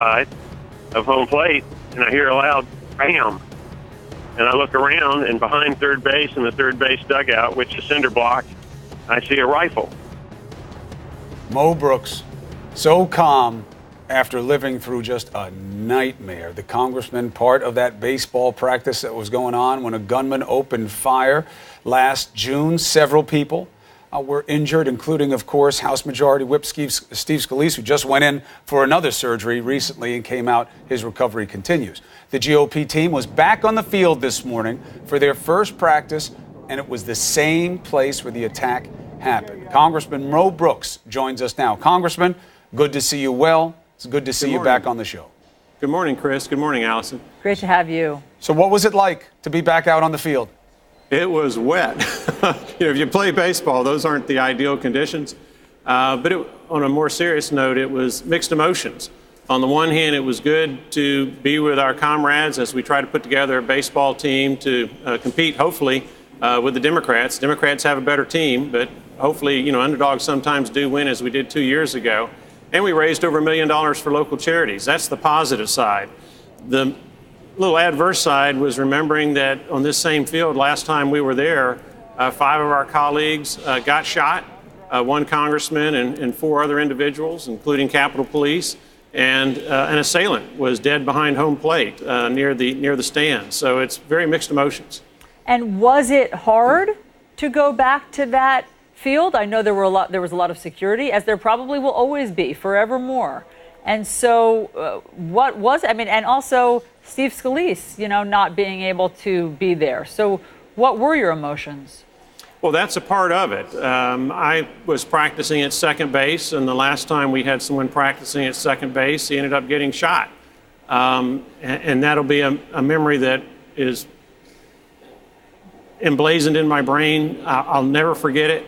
side of home plate, and I hear a loud bam. And I look around, and behind third base in the third base dugout, which is cinder block, I see a rifle. Mo Brooks, so calm after living through just a nightmare. The congressman, part of that baseball practice that was going on when a gunman opened fire last June. Several people were injured, including, of course, House Majority Whip Steve Scalise, who just went in for another surgery recently and came out. His recovery continues. The GOP team was back on the field this morning for their first practice, and it was the same place where the attack happened. Congressman Mo Brooks joins us now. Congressman, good to see you well. It's good to see you back on the show. Good morning, Chris. Good morning, Allison. Great to have you. So what was it like to be back out on the field? It was wet. If you play baseball, those aren't the ideal conditions. But on a more serious note, it was mixed emotions. On the one hand, it was good to be with our comrades as we try to put together a baseball team to compete, hopefully, with the Democrats. Democrats have a better team, but hopefully, underdogs sometimes do win, as we did 2 years ago. And we raised over $1 million for local charities. That's the positive side. The little adverse side was remembering that on this same field, last time we were there, 5 of our colleagues got shot, 1 congressman and 4 other individuals, including Capitol Police, and an assailant was dead behind home plate near the stand. So it's very mixed emotions. And was it hard to go back to that field? I know there was a lot of security, as there probably will always be forevermore. And so what was it? I mean, and also Steve Scalise, not being able to be there. So what were your emotions? Well, that's a part of it. I was practicing at second base, and the last time we had someone practicing at second base, he ended up getting shot. And that'll be a memory that is emblazoned in my brain. I'll never forget it.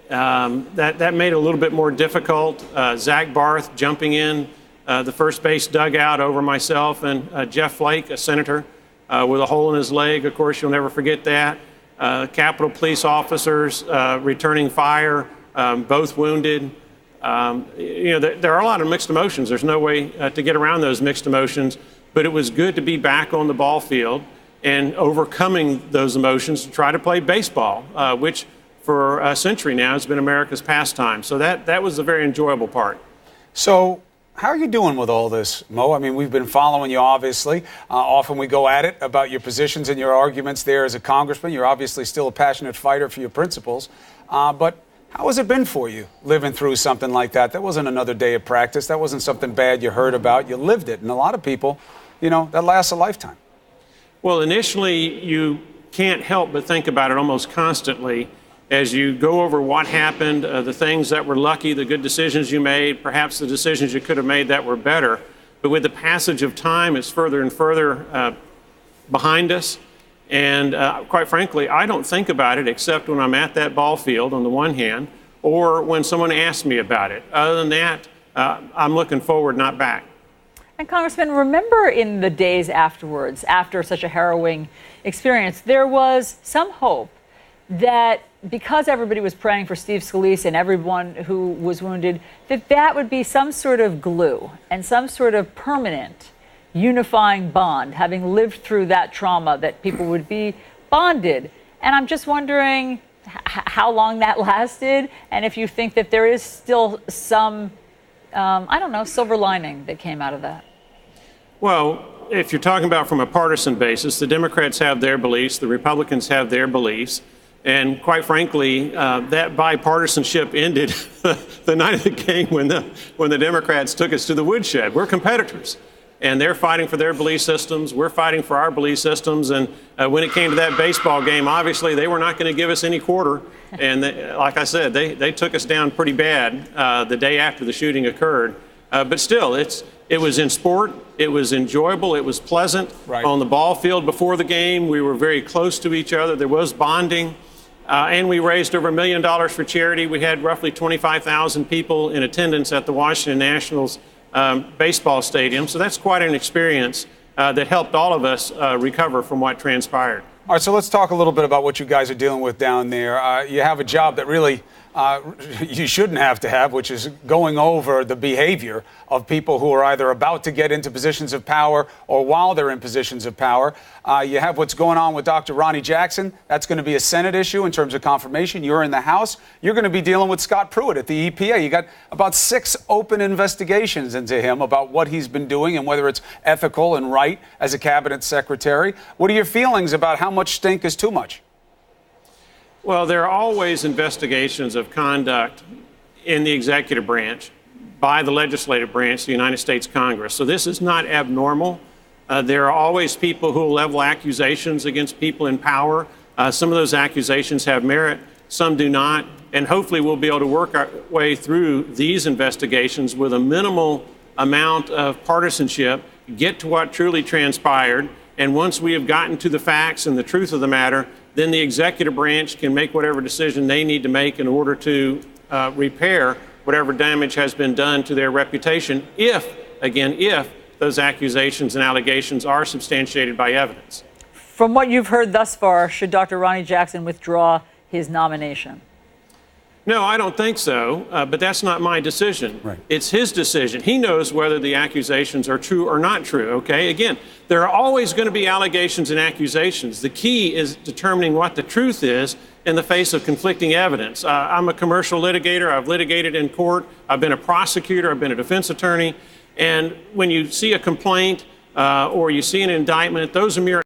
That made it a little bit more difficult. Zach Barth jumping in the first base dugout over myself, and Jeff Flake, a senator, with a hole in his leg. Of course, you'll never forget that. Capitol Police officers returning fire, both wounded. There are a lot of mixed emotions. There's no way to get around those mixed emotions, but it was good to be back on the ball field and overcoming those emotions to try to play baseball, which for a century now has been America's pastime. So that was a very enjoyable part. So how are you doing with all this, Mo? I mean, we've been following you, obviously. Often we go at it about your positions and your arguments there as a congressman. You're obviously still a passionate fighter for your principles. But how has it been for you living through something like that? That wasn't another day of practice. That wasn't something bad you heard about. You lived it. And a lot of people, that lasts a lifetime. Well, initially, you can't help but think about it almost constantly as you go over what happened, the things that were lucky, the good decisions you made, perhaps the decisions you could have made that were better. But with the passage of time, it's further and further behind us. And quite frankly, I don't think about it except when I'm at that ball field on the one hand, or when someone asks me about it. Other than that, I'm looking forward, not back. And Congressman, remember in the days afterwards, after such a harrowing experience, there was some hope that because everybody was praying for Steve Scalise and everyone who was wounded, that would be some sort of glue and some sort of permanent unifying bond, having lived through that trauma, that people would be bonded. And I'm just wondering how long that lasted, and if you think that there is still some, silver lining that came out of that. Well, if you're talking about from a partisan basis, the Democrats have their beliefs, the Republicans have their beliefs. And quite frankly, that bipartisanship ended the night of the game when the Democrats took us to the woodshed. We're competitors, and they're fighting for their belief systems. We're fighting for our belief systems. And when it came to that baseball game, obviously they were not going to give us any quarter. And like I said, they took us down pretty bad the day after the shooting occurred. But still, it was in sport. It was enjoyable. It was pleasant. Right. On the ball field before the game, we were very close to each other. There was bonding. And we raised over $1 million for charity. We had roughly 25,000 people in attendance at the Washington Nationals baseball stadium. So that's quite an experience that helped all of us recover from what transpired. All right, so let's talk a little bit about what you guys are dealing with down there. You have a job that really you shouldn't have to have, which is going over the behavior of people who are either about to get into positions of power or while they're in positions of power. You have what's going on with Dr. Ronnie Jackson. That's going to be a Senate issue in terms of confirmation. You're in the House. You're going to be dealing with Scott Pruitt at the EPA. You got about 6 open investigations into him about what he's been doing and whether it's ethical and right as a cabinet secretary. What are your feelings about how much stink is too much? Well, there are always investigations of conduct in the executive branch by the legislative branch, the United States Congress. So this is not abnormal. There are always people who will level accusations against people in power. Some of those accusations have merit, some do not. And hopefully we'll be able to work our way through these investigations with a minimal amount of partisanship, get to what truly transpired. And once we have gotten to the facts and the truth of the matter, then the executive branch can make whatever decision they need to make in order to repair whatever damage has been done to their reputation if those accusations and allegations are substantiated by evidence. From what you've heard thus far, should Dr. Ronnie Jackson withdraw his nomination? No, I don't think so, but that's not my decision. Right. It's his decision. He knows whether the accusations are true or not true, okay? Again, there are always going to be allegations and accusations. The key is determining what the truth is in the face of conflicting evidence. I'm a commercial litigator. I've litigated in court. I've been a prosecutor. I've been a defense attorney. And when you see a complaint or you see an indictment, those are mere